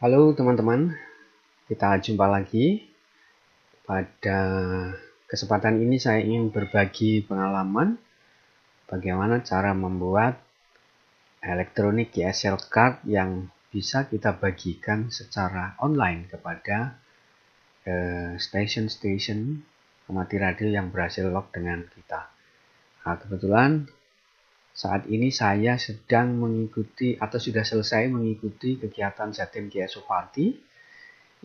Halo teman-teman, kita jumpa lagi. Pada kesempatan ini saya ingin berbagi pengalaman bagaimana cara membuat elektronik ESL card yang bisa kita bagikan secara online kepada stasiun-stasiun amati radio yang berhasil log dengan kita. Nah, kebetulan saat ini saya sedang mengikuti atau sudah selesai mengikuti kegiatan Jatim GSO Party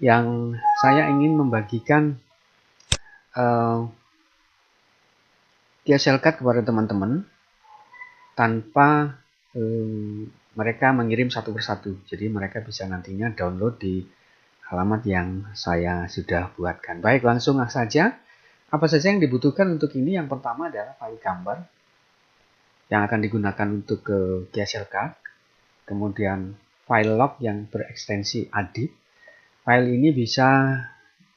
yang saya ingin membagikan ESL card kepada teman-teman tanpa mereka mengirim satu persatu. Jadi mereka bisa nantinya download di alamat yang saya sudah buatkan. Baik, langsung saja. Apa saja yang dibutuhkan untuk ini? Yang pertama adalah file gambar yang akan digunakan untuk ESL card. Kemudian file log yang berekstensi ADIP. File ini bisa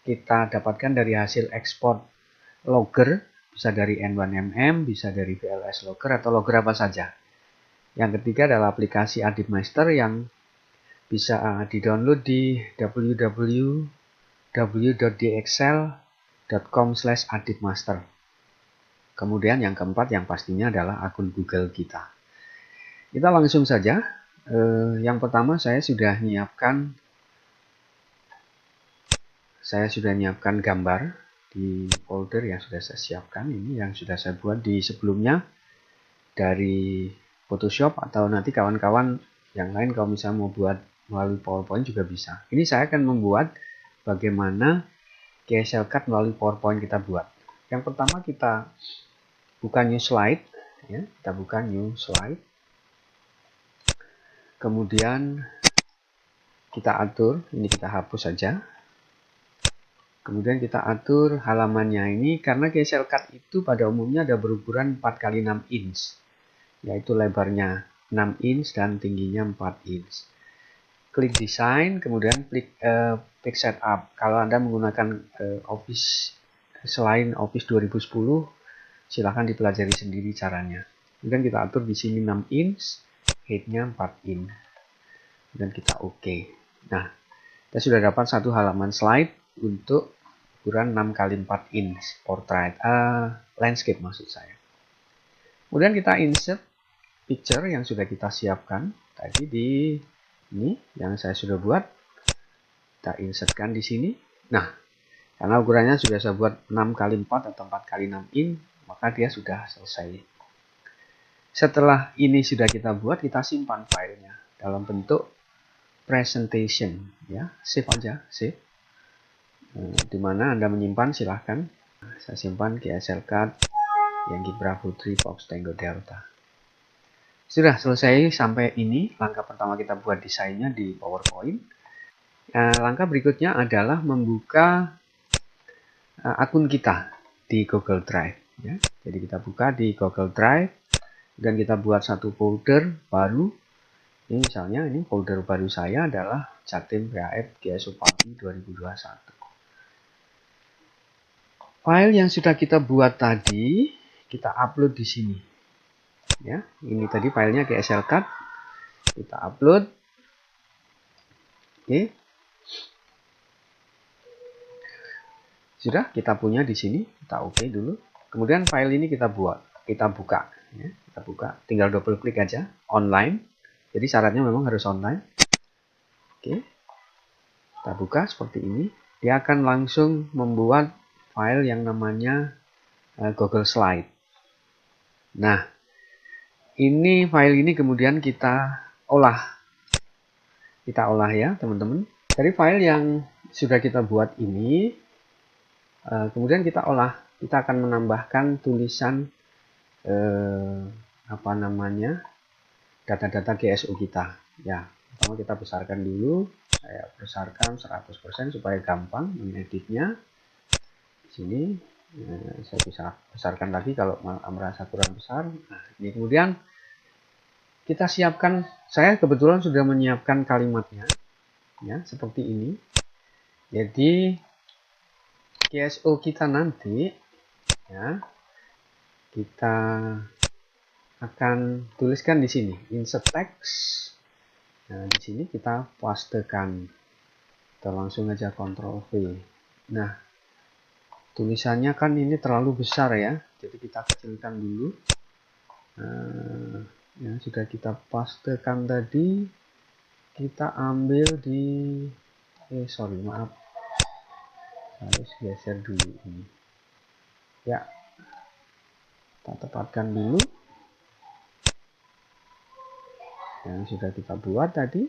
kita dapatkan dari hasil ekspor logger, bisa dari N1MM, bisa dari VLS logger atau logger apa saja. Yang ketiga adalah aplikasi ADIP Master yang bisa di-download di www.dxl.com/adipmaster. Kemudian yang keempat yang pastinya adalah akun Google kita. Kita langsung saja. Yang pertama saya sudah nyiapkan gambar di folder yang sudah saya siapkan. Ini yang sudah saya buat di sebelumnya dari Photoshop, atau nanti kawan-kawan yang lain kalau misalnya mau buat melalui PowerPoint juga bisa. Ini saya akan membuat bagaimana ESL card melalui PowerPoint kita buat. Yang pertama kita buka new slide, ya. Kita buka new slide. Kemudian kita atur, ini kita hapus saja. Kemudian kita atur halamannya ini, karena ESL card itu pada umumnya ada berukuran 4x6 inch, yaitu lebarnya 6 inch dan tingginya 4 inch. Klik desain, kemudian klik setup. Kalau Anda menggunakan Office selain Office 2010, silahkan dipelajari sendiri caranya. Kemudian kita atur di sini 6 inch, height-nya 4 inch. Dan kita OK. Nah, kita sudah dapat satu halaman slide untuk ukuran 6x4 inch portrait, landscape maksud saya. Kemudian kita insert picture yang sudah kita siapkan tadi di ini yang saya sudah buat. Kita insertkan di sini. Nah, karena ukurannya sudah saya buat 6x4 atau 4x6 inch, maka dia sudah selesai. Setelah ini sudah kita buat, kita simpan filenya dalam bentuk presentation, ya. Save aja, save. Dimana Anda menyimpan silahkan. Saya simpan ESL card Yankee Bravo 3 Fox Tango Delta. Sudah selesai sampai ini. Langkah pertama kita buat desainnya di PowerPoint. Langkah berikutnya adalah membuka akun kita di Google Drive, ya. Jadi kita buka di Google Drive dan kita buat satu folder baru. Ini misalnya ini folder baru saya adalah Jatim PAF GSO Party 2021. File yang sudah kita buat tadi kita upload di sini, ya. Ini tadi filenya ESL card, kita upload. Oke. Sudah kita punya di sini, kita OK dulu. Kemudian file ini kita buka, ya. Kita buka, tinggal double klik aja, online. Jadi syaratnya memang harus online. Oke. Kita buka seperti ini. Dia akan langsung membuat file yang namanya Google Slide. Nah, ini file ini kemudian kita olah. Kita olah, ya, teman-teman. Dari file yang sudah kita buat ini, kemudian kita olah. Kita akan menambahkan tulisan data-data GSO kita, ya. Pertama kita besarkan dulu. Saya besarkan 100% supaya gampang mengeditnya. Di sini saya bisa besarkan lagi kalau merasa kurang besar. Nah, ini kemudian kita siapkan. Saya kebetulan sudah menyiapkan kalimatnya, ya, seperti ini. Jadi GSO kita nanti, ya, kita akan tuliskan di sini insert text. Nah, di sini kita pastekan Kita langsung aja Ctrl V. Nah, tulisannya kan ini terlalu besar ya, jadi kita kecilkan dulu. Nah, yang sudah kita pastekan tadi, kita ambil di maaf, harus geser dulu ini ya, kita tepatkan dulu yang sudah kita buat tadi,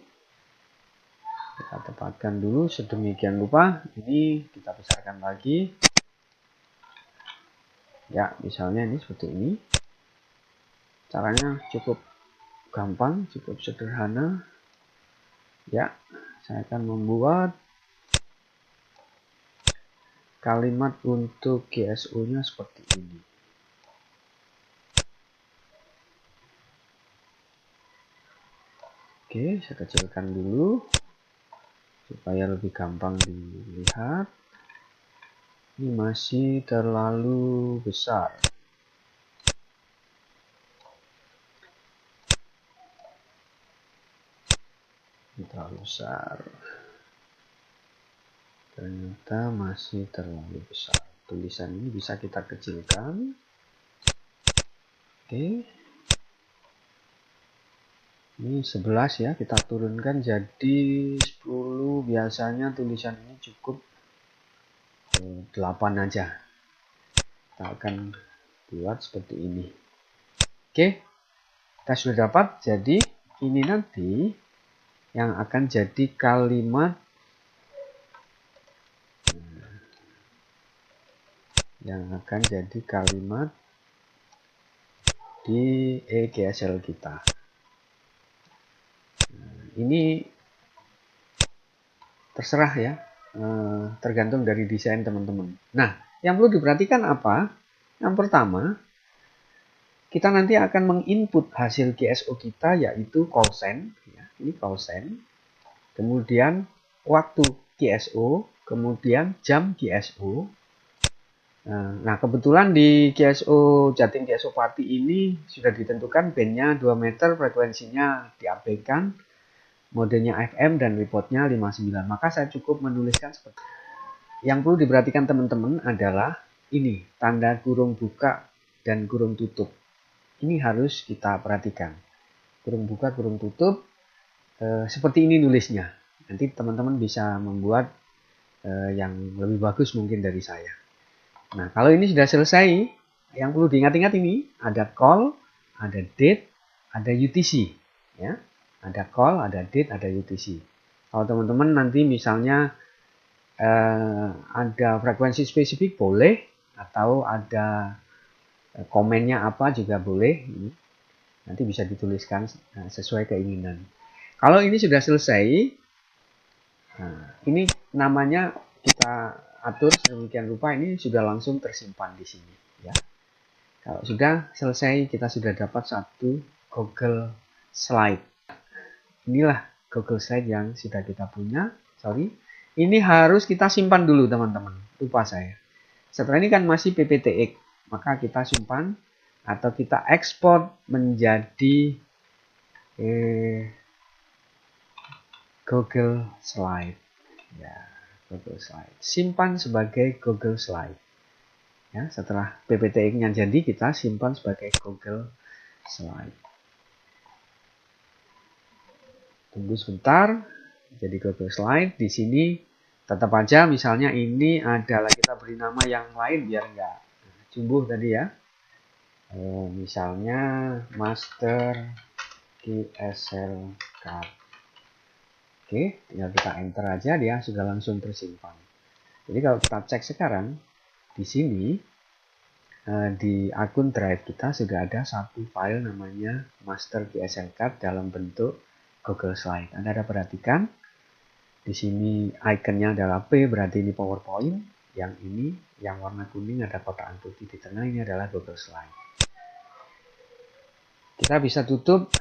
kita tepatkan dulu sedemikian rupa. Ini kita besarkan lagi ya, misalnya ini seperti ini. Caranya cukup gampang, cukup sederhana ya. Saya akan membuat kalimat untuk GSO nya seperti ini. Oke, saya kecilkan dulu supaya lebih gampang dilihat. Ini masih terlalu besar. Ini terlalu besar. Ternyata masih terlalu besar. Tulisan ini bisa kita kecilkan. Oke. Ini 11 ya, kita turunkan jadi 10. Biasanya tulisan ini cukup 8 aja. Kita akan buat seperti ini. Oke, kita sudah dapat. Jadi ini nanti yang akan jadi kalimat di EGSL kita. Ini terserah ya, tergantung dari desain teman-teman. Nah, yang perlu diperhatikan apa? Yang pertama, kita nanti akan menginput hasil GSO kita, yaitu call send ya. Ini call send, kemudian waktu GSO, kemudian jam GSO. Nah, kebetulan di GSO Jatim GSO Pati ini sudah ditentukan bandnya 2 meter, frekuensinya diabaikan, modenya FM dan reportnya 59. Maka saya cukup menuliskan seperti ini. Yang perlu diperhatikan teman-teman adalah ini, tanda kurung buka dan kurung tutup. Ini harus kita perhatikan. Kurung buka, kurung tutup, seperti ini nulisnya. Nanti teman-teman bisa membuat yang lebih bagus mungkin dari saya. Nah, kalau ini sudah selesai, yang perlu diingat-ingat ini, ada call, ada date, ada UTC. Ya. Ada call, ada date, ada UTC. Kalau teman-teman nanti misalnya ada frekuensi spesifik boleh, atau ada komennya apa juga boleh. Nanti bisa dituliskan sesuai keinginan. Kalau ini sudah selesai, ini namanya kita atur sedemikian rupa, ini sudah langsung tersimpan di sini ya. Kalau sudah selesai, kita sudah dapat satu Google Slide. Inilah Google Slide yang sudah kita punya. Ini harus kita simpan dulu teman-teman, lupa saya. Setelah ini kan masih PPTX, maka kita simpan atau kita ekspor menjadi Google Slide ya. Google Slide, simpan sebagai Google Slide ya. Setelah PPTX-nya jadi, kita simpan sebagai Google Slide. Tunggu sebentar, jadi Google Slide. Di sini tetap aja misalnya ini adalah, kita beri nama yang lain biar enggak jumbuh tadi ya. Misalnya Master GSL Card. Oke, tinggal kita enter aja, dia sudah langsung tersimpan. Jadi kalau kita cek sekarang, di sini di akun Drive kita sudah ada satu file namanya Master GSL Card dalam bentuk Google Slide. Anda ada perhatikan, di sini ikonnya adalah P, berarti ini PowerPoint. Yang ini, yang warna kuning ada kotak putih di tengah, ini adalah Google Slide. Kita bisa tutup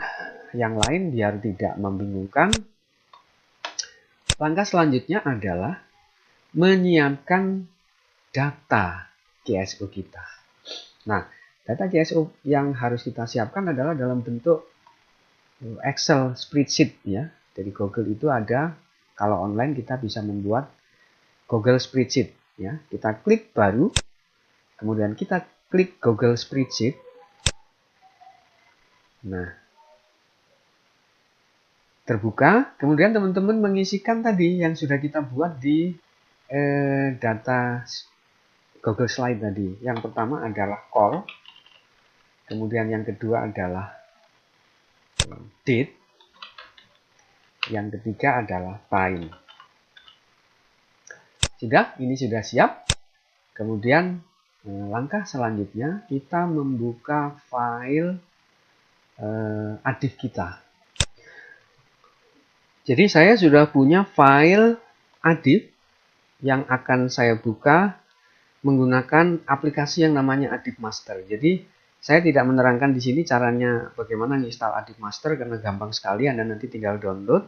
yang lain biar tidak membingungkan. Langkah selanjutnya adalah menyiapkan data GSO kita. Nah, data GSO yang harus kita siapkan adalah dalam bentuk Excel spreadsheet ya. Dari Google itu ada Kalau online kita bisa membuat Google Spreadsheet ya. Kita klik baru, kemudian kita klik Google Spreadsheet. Nah, terbuka, kemudian teman-teman mengisikan tadi yang sudah kita buat di data Google Slide tadi. Yang pertama adalah call, kemudian yang kedua adalah date, yang ketiga adalah time. Sudah, ini sudah siap. Kemudian langkah selanjutnya kita membuka file adif kita. Jadi saya sudah punya file adif yang akan saya buka menggunakan aplikasi yang namanya Adif Master. Jadi saya tidak menerangkan di sini caranya bagaimana install Adif Master karena gampang sekali. Anda nanti tinggal download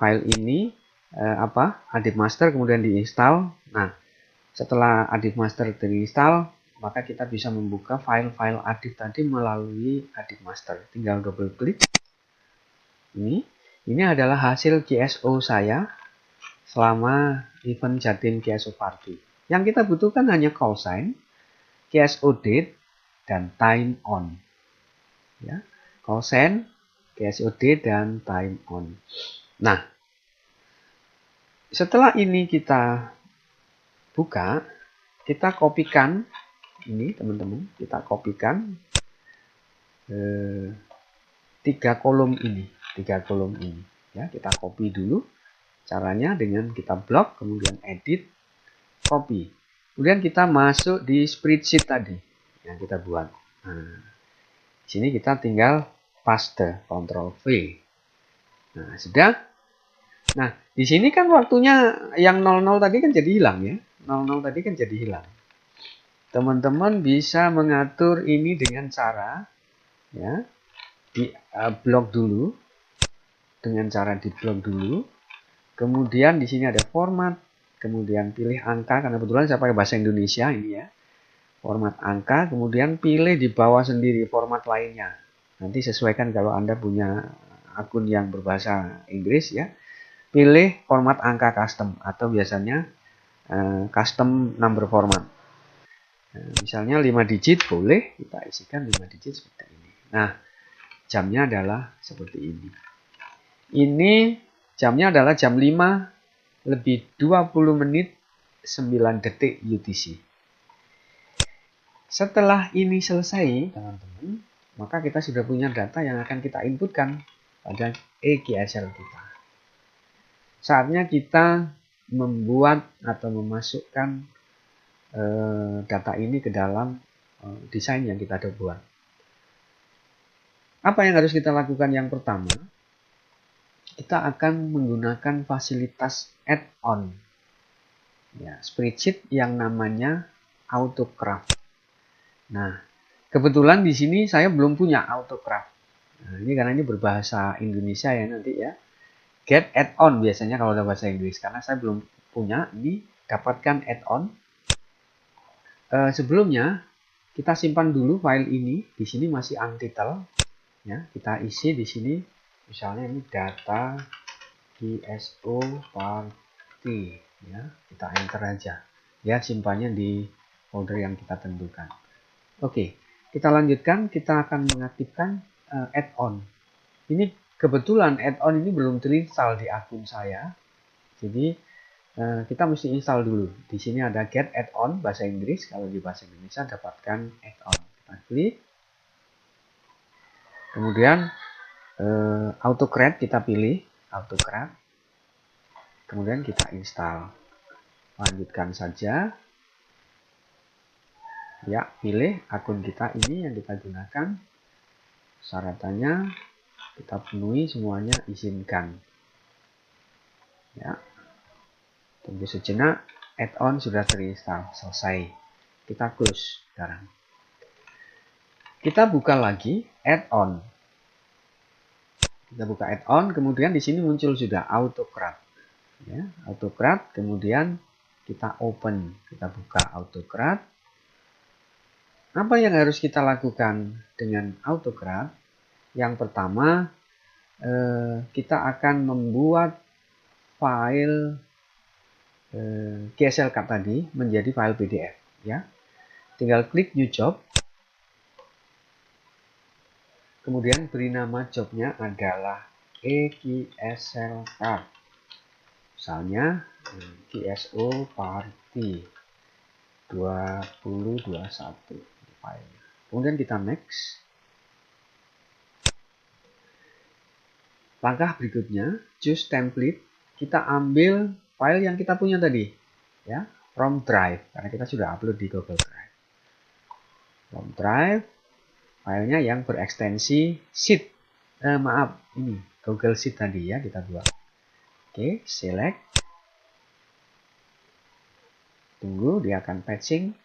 file ini Adif Master kemudian diinstal. Nah, setelah Adif Master terinstall, maka kita bisa membuka file-file Adif tadi melalui Adif Master. Tinggal double klik. Ini adalah hasil GSO saya selama event Jatim GSO Party. Yang kita butuhkan hanya call sign, GSO date, dan time on. Ya, call sign, GSO date, dan time on. Nah, setelah ini kita buka, kita kopikan ini teman-teman, kita kopikan 3 kolom ini, ya, kita copy dulu. Caranya dengan kita blok, kemudian edit, copy. Kemudian kita masuk di spreadsheet tadi yang kita buat. Nah, di sini kita tinggal paste, Ctrl V. Nah, sudah. Nah, di sini kan waktunya yang 00 tadi kan jadi hilang ya. 00 tadi kan jadi hilang. Teman-teman bisa mengatur ini dengan cara ya, di blok dulu. Dengan cara di blok dulu. Kemudian di sini ada format, kemudian pilih angka karena kebetulan saya pakai bahasa Indonesia ini ya. Format angka, kemudian pilih di bawah sendiri format lainnya. Nanti sesuaikan kalau Anda punya akun yang berbahasa Inggris ya. Pilih format angka custom atau biasanya custom number format. Misalnya 5 digit boleh kita isikan 5 digit seperti ini. Nah, jamnya adalah seperti ini. Ini jamnya adalah jam 5 lebih 20 menit 9 detik UTC. Setelah ini selesai, teman-teman, maka kita sudah punya data yang akan kita inputkan pada EGSL kita. Saatnya kita membuat atau memasukkan data ini ke dalam desain yang kita ada buat. Apa yang harus kita lakukan yang pertama? Kita akan menggunakan fasilitas add-on ya, spreadsheet yang namanya AutoCraft. Nah, kebetulan di sini saya belum punya AutoCraft. Nah, ini karena ini berbahasa Indonesia ya nanti ya. Get add-on biasanya kalau ada bahasa Inggris. Karena saya belum punya, ini dapatkan add-on. Sebelumnya kita simpan dulu file ini. Di sini masih untitled. Ya, kita isi di sini. Misalnya ini data GSO Party. Ya, kita enter aja. Ya, simpannya di folder yang kita tentukan. Oke, kita lanjutkan. Kita akan mengaktifkan add-on. Ini kebetulan add-on ini belum terinstall di akun saya. Jadi kita mesti install dulu. Di sini ada get add-on bahasa Inggris. Kalau di bahasa Indonesia dapatkan add-on. Kita klik. Kemudian AutoCraft kita pilih. AutoCraft. Kemudian kita install. Lanjutkan saja. Ya, pilih akun kita ini yang kita gunakan. Syaratannya kita penuhi semuanya, izinkan. Ya. Tunggu sejenak, add-on sudah terinstall, selesai. Kita close sekarang. Kita buka lagi add-on. Kita buka add-on, kemudian di sini muncul sudah AutoCraft. Ya, AutoCraft, kemudian kita open, kita buka AutoCraft. Apa yang harus kita lakukan dengan AutoCraft? Yang pertama, kita akan membuat file GSL Card tadi menjadi file PDF ya. Tinggal klik new job. Kemudian beri nama jobnya adalah GSL Card. Misalnya GSO Party 2021 filenya. Kemudian kita next. Langkah berikutnya, choose template. Kita ambil file yang kita punya tadi, ya, from Drive, karena kita sudah upload di Google Drive. From Drive, filenya yang berekstensi Sheet. Ini Google Sheet tadi ya kita buat. Oke, select. Tunggu, dia akan patching.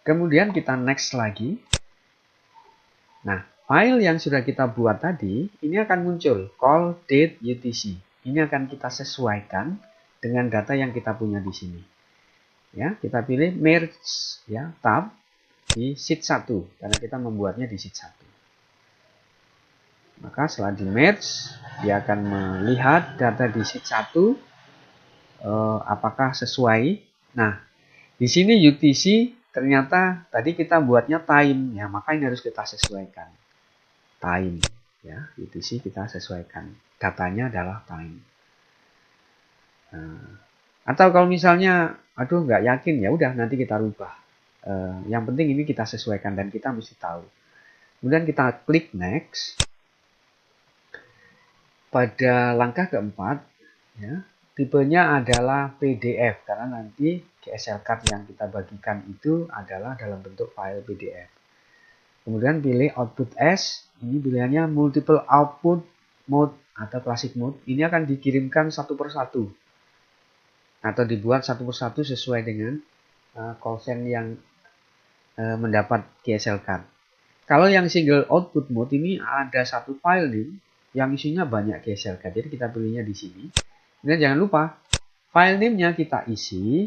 Kemudian kita next lagi. Nah, file yang sudah kita buat tadi, ini akan muncul call date UTC. Ini akan kita sesuaikan dengan data yang kita punya di sini. Ya, kita pilih merge ya, tab di sheet 1 karena kita membuatnya di sheet 1. Maka setelah di merge, dia akan melihat data di sheet 1 apakah sesuai. Nah, di sini UTC ternyata tadi kita buatnya time ya, maka ini harus kita sesuaikan. Time ya, UTC kita sesuaikan. Datanya adalah time. Nah, atau kalau misalnya aduh nggak yakin, ya udah nanti kita rubah. Yang penting ini kita sesuaikan dan kita mesti tahu. Kemudian kita klik next. Pada langkah keempat ya, tipenya adalah PDF karena nanti GSL Card yang kita bagikan itu adalah dalam bentuk file PDF. Kemudian pilih output as, ini pilihannya multiple output mode atau classic mode. Ini akan dikirimkan satu persatu atau dibuat satu persatu sesuai dengan call sign yang mendapat GSL Card. Kalau yang single output mode ini ada satu file name yang isinya banyak GSL Card. Jadi kita pilihnya di sini. Dan jangan lupa file name-nya kita isi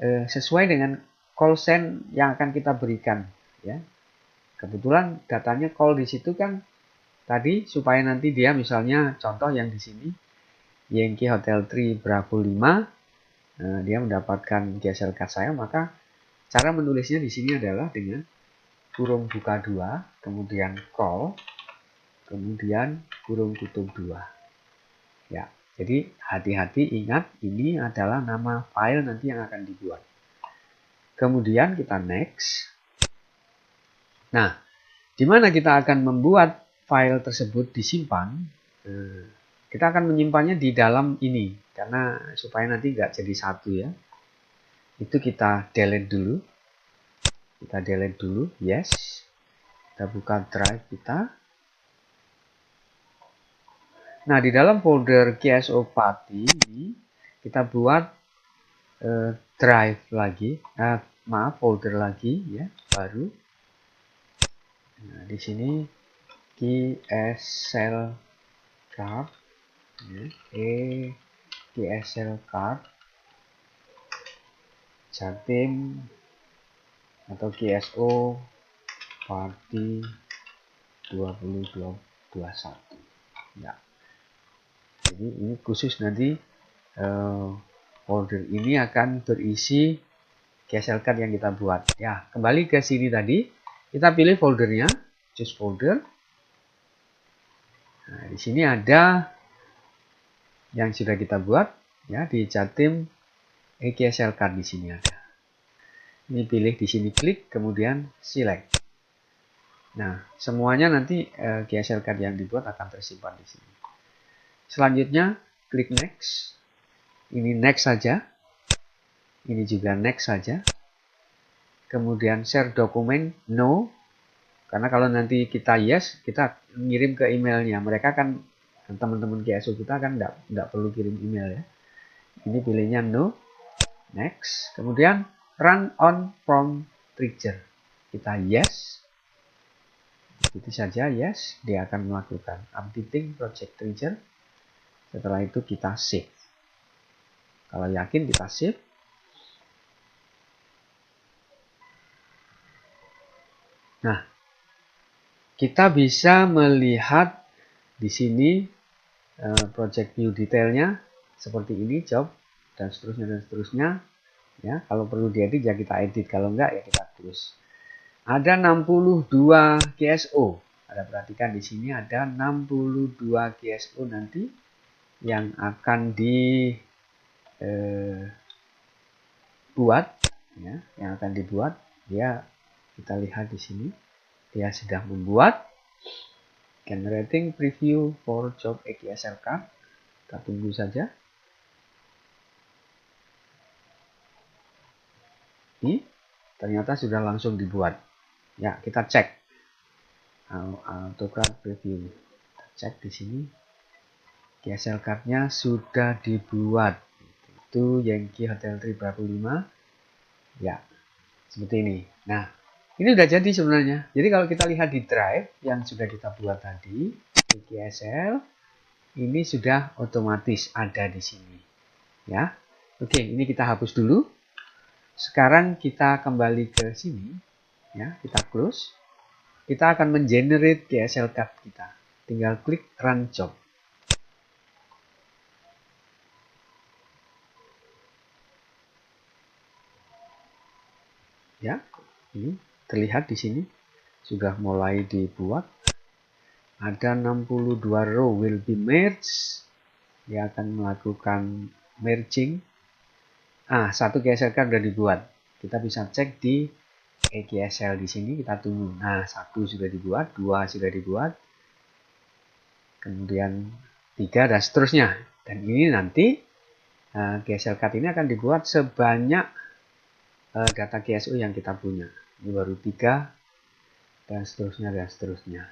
sesuai dengan call sign yang akan kita berikan ya. Kebetulan datanya call di situ kan tadi supaya nanti dia misalnya contoh yang di sini Yankee Hotel 3 Bravo 5 dia mendapatkan GSL Card saya, maka cara menulisnya di sini adalah dengan kurung buka 2 kemudian call kemudian kurung tutup 2 ya. Jadi hati-hati, ingat ini adalah nama file nanti yang akan dibuat. Kemudian kita next. Nah, di mana kita akan membuat file tersebut disimpan? Kita akan menyimpannya di dalam ini, karena supaya nanti nggak jadi satu ya. Itu kita delete dulu. Kita delete dulu, yes. Kita buka drive kita. Nah, di dalam folder GSO Party ini kita buat drive lagi, folder lagi ya, baru. Nah, di sini GSL Card, ya, GSL Card, Jatim atau GSO Party 2021. Ya. Jadi ini khusus nanti folder ini akan berisi GSL Card yang kita buat. Ya, kembali ke sini tadi, kita pilih foldernya, choose folder. Nah, di sini ada yang sudah kita buat, ya di Jatim GSL Card di sini ada. Ini pilih di sini klik, kemudian select. Nah, semuanya nanti GSL Card yang dibuat akan tersimpan di sini. Selanjutnya klik next. Ini next saja. Ini juga next saja. Kemudian share dokumen no. Karena kalau nanti kita yes, kita ngirim ke emailnya. Mereka kan teman-teman GSO kita kan enggak perlu kirim email ya. Ini pilihnya no. Next. Kemudian run on from trigger. Kita yes. Itu saja yes, dia akan melakukan updating project trigger. Setelah itu kita save. Kalau yakin kita save. Nah, kita bisa melihat di sini project view detailnya seperti ini, job dan seterusnya ya. Kalau perlu diedit ya kita edit, kalau enggak ya kita close. Ada 62 GSO. Ada perhatikan di sini ada 62 GSO nanti yang akan dibuat ya, yang akan dibuat. Ya, kita lihat di sini dia sudah membuat generating preview for job EXL card. Kita tunggu saja. Ini ternyata sudah langsung dibuat. Ya, kita cek AutoCAD preview. Kita cek di sini. GSL card-nya sudah dibuat. Itu Yankee Hotel Tree Bravo 5. Ya, seperti ini. Nah, ini udah jadi sebenarnya. Jadi kalau kita lihat di drive yang sudah kita buat tadi, GSL ini sudah otomatis ada di sini. Ya. Oke, ini kita hapus dulu. Sekarang kita kembali ke sini. Ya, kita close. Kita akan mengenerate GSL card kita. Tinggal klik run job. Ya, ini terlihat di sini sudah mulai dibuat. Ada 62 row will be merged. Dia akan melakukan merging. Satu GSL card sudah dibuat. Kita bisa cek di EGSL di sini, kita tunggu. Nah, satu sudah dibuat, dua sudah dibuat, kemudian 3 dan seterusnya. Dan ini nanti GSL card ini akan dibuat sebanyak data GSO yang kita punya. Ini baru 3 dan seterusnya dan seterusnya.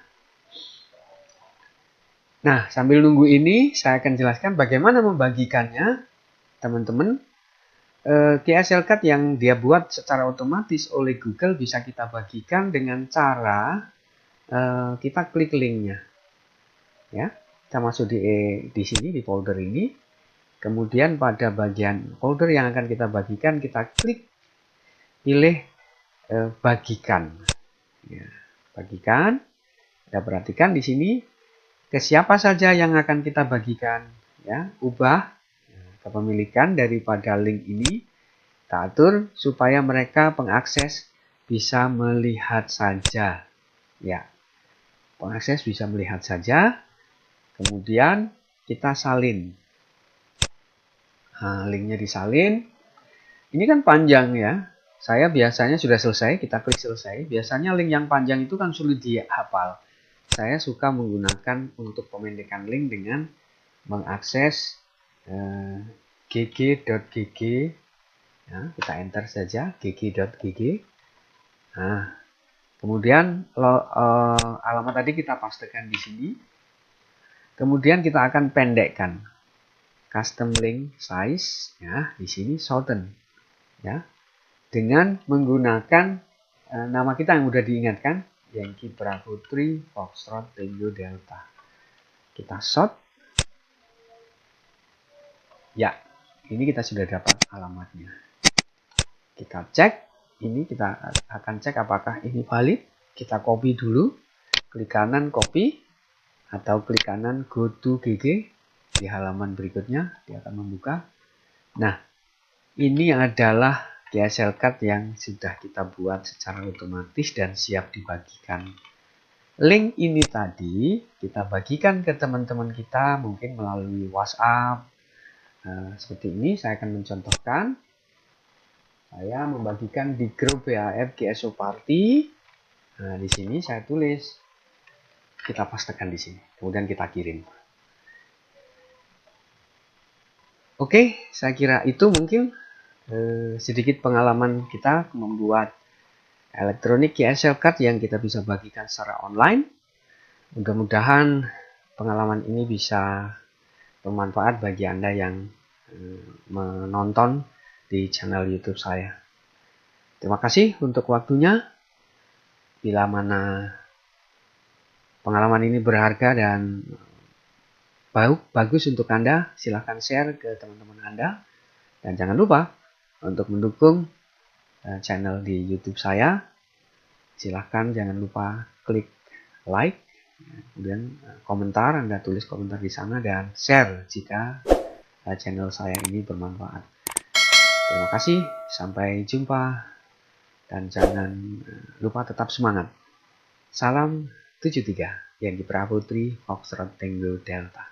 Nah, sambil nunggu ini saya akan jelaskan bagaimana membagikannya, teman-teman. GSL card yang dia buat secara otomatis oleh Google bisa kita bagikan dengan cara kita klik linknya. Ya, kita masuk di sini di folder ini. Kemudian pada bagian folder yang akan kita bagikan, kita klik pilih bagikan. Ya, bagikan. Kita perhatikan di sini ke siapa saja yang akan kita bagikan. Ya, ubah kepemilikan daripada link ini. Kita atur supaya mereka pengakses bisa melihat saja. Ya, pengakses bisa melihat saja. Kemudian kita salin. Nah, linknya disalin. Ini kan panjang ya. Saya biasanya sudah selesai, kita klik selesai. Biasanya link yang panjang itu kan sulit dihafal. Saya suka menggunakan untuk pemendekan link dengan mengakses gg.gg. Ya, kita enter saja gg.gg. Nah, kemudian alamat tadi kita pastekan di sini. Kemudian kita akan pendekkan custom link size ya, di sini shorten ya. Dengan menggunakan nama kita yang sudah diingatkan, Yankee Bravo 3 Foxtrot Tango Delta. Kita short. Ya, ini kita sudah dapat alamatnya. Kita cek, ini kita akan cek apakah ini valid. Kita copy dulu, klik kanan copy, atau klik kanan go to GG. Di halaman berikutnya, dia akan membuka. Nah, ini adalah GSL card yang sudah kita buat secara otomatis dan siap dibagikan. Link ini tadi kita bagikan ke teman-teman kita mungkin melalui WhatsApp. Seperti ini saya akan mencontohkan. Saya membagikan di grup BHF GSO Party. Nah, di sini saya tulis. Kita pastekan di sini. Kemudian kita kirim. Oke, saya kira itu mungkin sedikit pengalaman kita membuat elektronik GSL card yang kita bisa bagikan secara online. Mudah-mudahan pengalaman ini bisa bermanfaat bagi Anda yang menonton di channel YouTube saya. Terima kasih untuk waktunya. Bila mana pengalaman ini berharga dan bagus untuk Anda, silahkan share ke teman-teman Anda. Dan jangan lupa untuk mendukung channel di YouTube saya. Silahkan jangan lupa klik like Kemudian komentar, Anda tulis komentar di sana dan share jika channel saya ini bermanfaat. Terima kasih, sampai jumpa, dan jangan lupa tetap semangat. Salam 73, Yangi Praputri, Foxtrot Tango Delta.